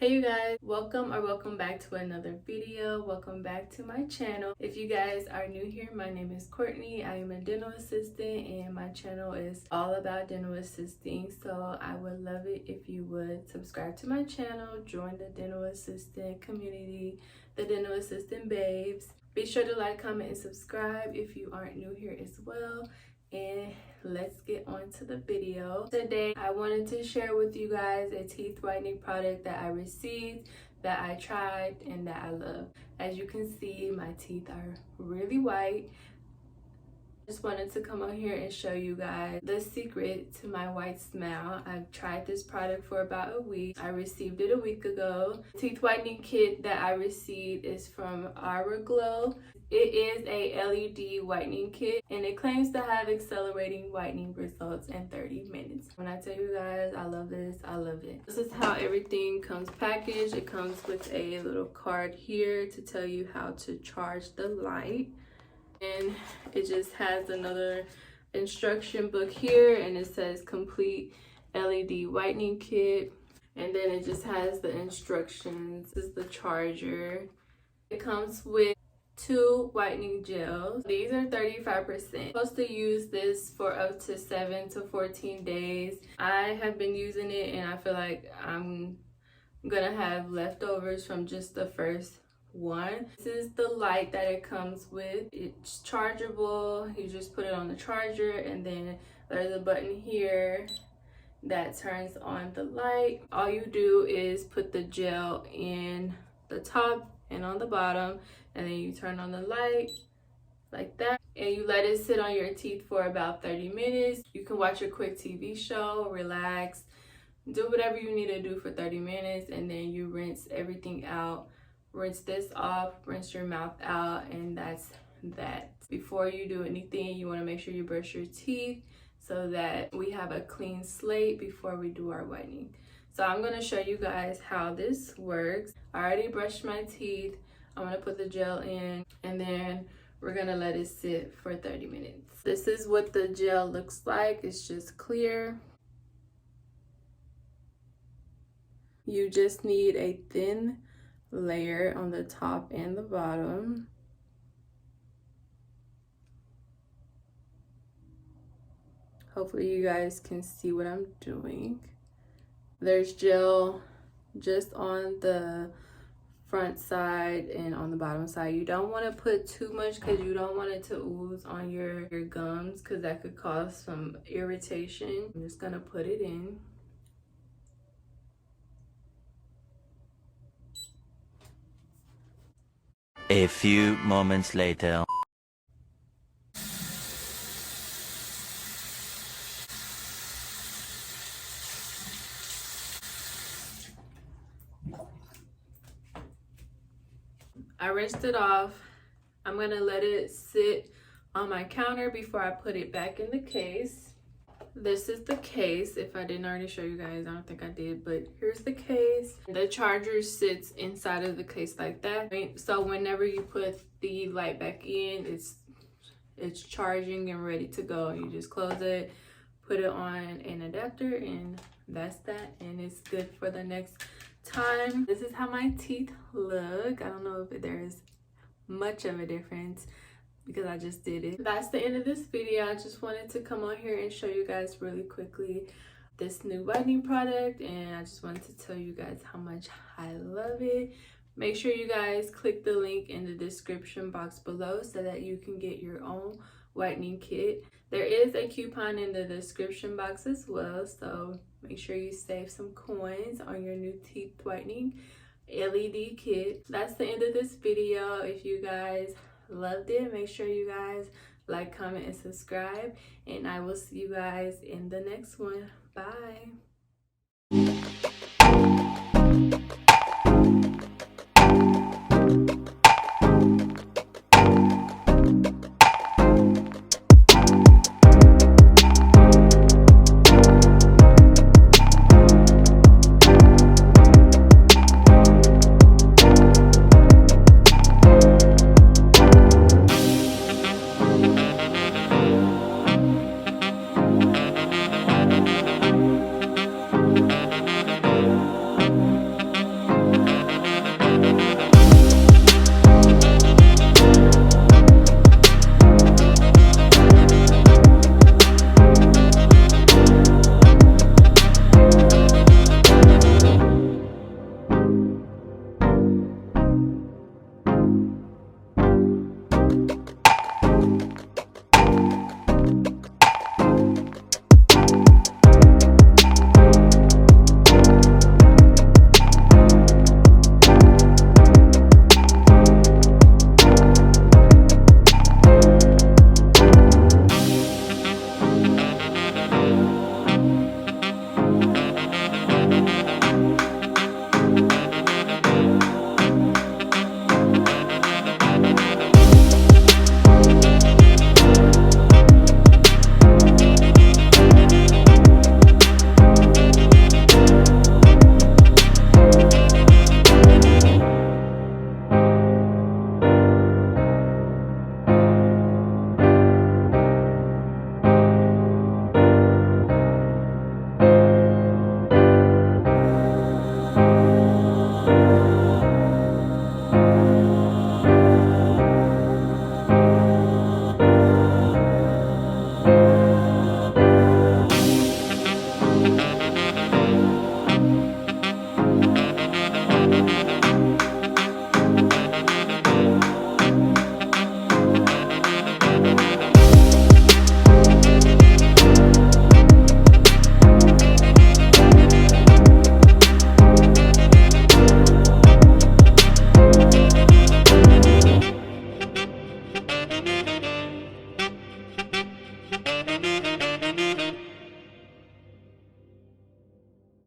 Hey you guys, welcome back to another video. Welcome back to my channel. If you guys are new here, my name is Courtney. I am a dental assistant and my channel is all about dental assisting. So I would love it if you would subscribe to my channel, join the dental assistant community, the dental assistant babes. Be sure to like, comment, and subscribe if you aren't new here as well. And let's get on to the video. Today I wanted to share with you guys a teeth whitening product that I received, that I tried, and that I love. As you can see, my teeth are really white. Just wanted to come on here and show you guys the secret to my white smile. I've tried this product for about a week. I received it a week ago. The teeth whitening kit that I received is from Auraglow. It is a LED whitening kit and it claims to have accelerating whitening results in 30 minutes. When I tell you guys I love this, I love it. This is how everything comes packaged. It comes with a little card here to tell you how to charge the light. And it just has another instruction book here and it says complete LED whitening kit. And then it just has the instructions. This is the charger. It comes with 2 whitening gels. These are 35%. Supposed to use this for up to 7 to 14 days. I have been using it and I feel like I'm gonna have leftovers from just the first one. This is the light that it comes with. It's chargeable. You just put it on the charger and then there's a button here that turns on the light. All you do is put the gel in the top and on the bottom, and then you turn on the light like that and you let it sit on your teeth for about 30 minutes. You can watch a quick TV show, relax, do whatever you need to do for 30 minutes, and then you rinse everything out. Rinse this off, rinse your mouth out, and that's that. Before you do anything, you want to make sure you brush your teeth so that we have a clean slate before we do our whitening. So I'm going to show you guys how this works. I already brushed my teeth. I'm going to put the gel in and then we're going to let it sit for 30 minutes. This is what the gel looks like. It's just clear. You just need a thin layer on the top and the bottom. Hopefully you guys can see what I'm doing. There's gel just on the front side and on the bottom side. You don't want to put too much because you don't want it to ooze on your gums because that could cause some irritation. I'm just gonna put it in. A few moments later. I rinsed it off. I'm gonna let it sit on my counter before I put it back in the case. This is the case. If I didn't already show you guys, I don't think I did, but here's the case. The charger sits inside of the case like that. So whenever you put the light back in, it's charging and ready to go. You just close it, put it on an adapter, and that's that, and it's good for the next time. This is how my teeth look. I don't know if there's much of a difference because I just did it. That's the end of this video. I just wanted to come on here and show you guys really quickly this new whitening product, and I just wanted to tell you guys how much I love it. Make sure you guys click the link in the description box below so that you can get your own whitening kit. There is a coupon in the description box as well, so make sure you save some coins on your new teeth whitening LED kit. That's the end of this video. If you guys loved it, make sure you guys like, comment, and subscribe, and I will see you guys in the next one. Bye.